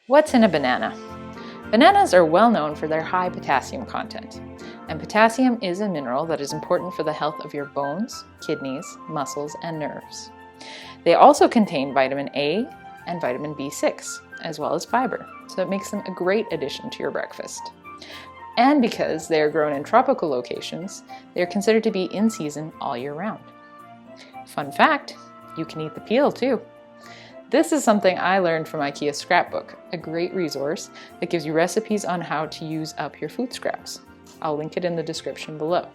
What's in a banana? Bananas are well known for their high potassium content, and potassium is a mineral that is important for the health of your bones, kidneys, muscles, and nerves. They also contain vitamin A and vitamin B6, as well as fiber, so it makes them a great addition to your breakfast. And because they are grown in tropical locations, they are considered to be in season all year round. Fun fact, you can eat the peel too. This is something I learned from IKEA Scrapbook, a great resource that gives you recipes on how to use up your food scraps. I'll link it in the description below.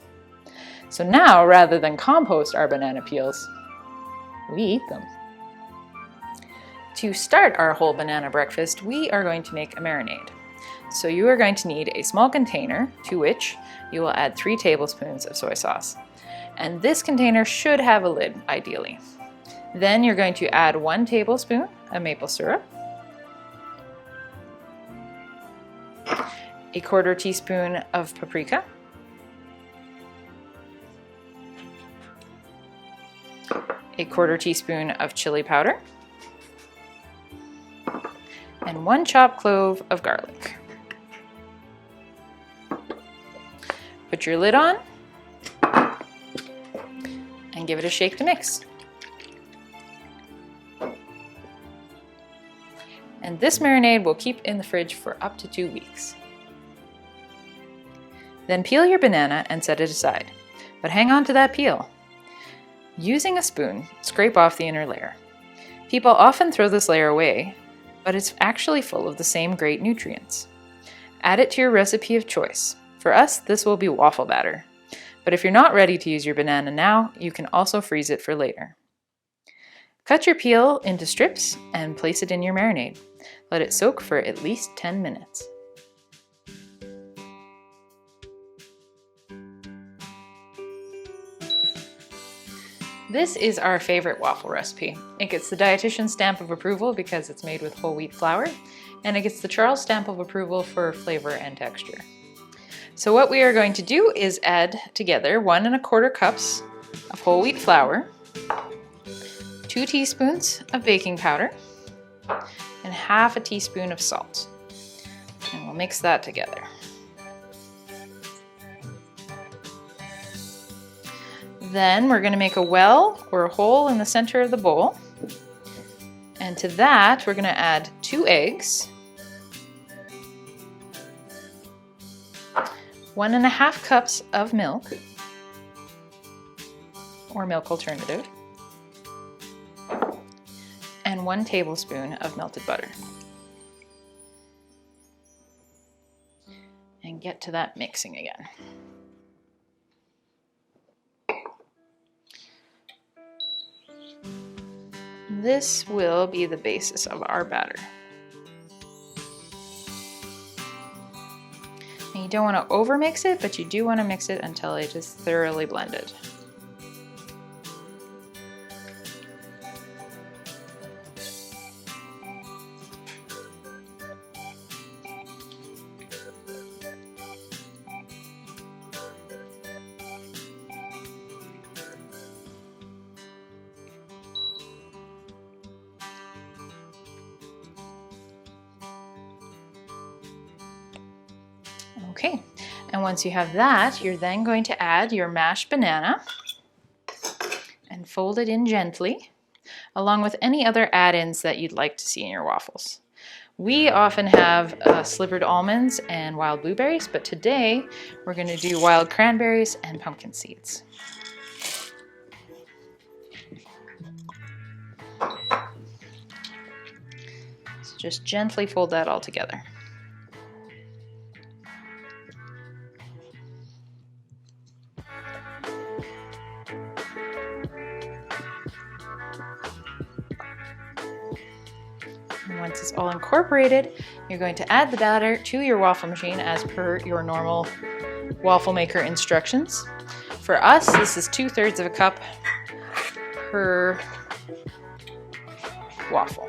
So now, rather than compost our banana peels, we eat them. To start our whole banana breakfast, we are going to make a marinade. So you are going to need a small container to which you will add 3 tablespoons of soy sauce. And this container should have a lid, ideally. Then you're going to add 1 tablespoon of maple syrup, a 1/4 teaspoon of paprika, a 1/4 teaspoon of chili powder, and 1 chopped clove of garlic. Put your lid on and give it a shake to mix. And this marinade will keep in the fridge for up to 2 weeks. Then peel your banana and set it aside, but hang on to that peel. Using a spoon, scrape off the inner layer. People often throw this layer away, but it's actually full of the same great nutrients. Add it to your recipe of choice. For us, this will be waffle batter. But if you're not ready to use your banana now, you can also freeze it for later. Cut your peel into strips and place it in your marinade. Let it soak for at least 10 minutes. This is our favorite waffle recipe. It gets the dietitian stamp of approval because it's made with whole wheat flour, and it gets the Charles stamp of approval for flavor and texture. So what we are going to do is add together 1 1/4 cups of whole wheat flour, 2 teaspoons of baking powder, and 1/2 teaspoon of salt. And we'll mix that together. Then we're going to make a well or a hole in the center of the bowl. And to that, we're going to add 2 eggs, 1 1/2 cups of milk, or milk alternative, and 1 tablespoon of melted butter. And get to that mixing again. This will be the basis of our batter. And you don't want to overmix it, but you do want to mix it until it is thoroughly blended. Okay, and once you have that, you're then going to add your mashed banana and fold it in gently, along with any other add-ins that you'd like to see in your waffles. We often have slivered almonds and wild blueberries, but today we're going to do wild cranberries and pumpkin seeds. So just gently fold that all together. And once it's all incorporated, you're going to add the batter to your waffle machine as per your normal waffle maker instructions. For us, this is 2/3 of a cup per waffle.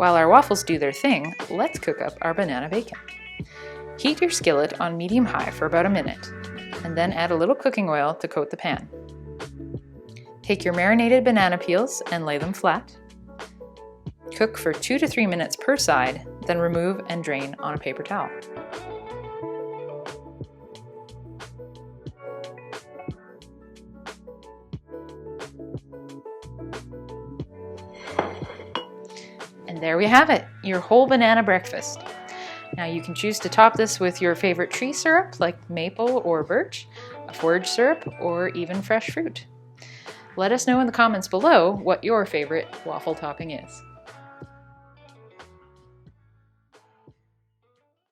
While our waffles do their thing, let's cook up our banana bacon. Heat your skillet on medium-high for about a minute, and then add a little cooking oil to coat the pan. Take your marinated banana peels and lay them flat. Cook for 2 to 3 minutes per side, then remove and drain on a paper towel. And there we have it, your whole banana breakfast. Now you can choose to top this with your favorite tree syrup like maple or birch, a forage syrup, or even fresh fruit. Let us know in the comments below what your favorite waffle topping is.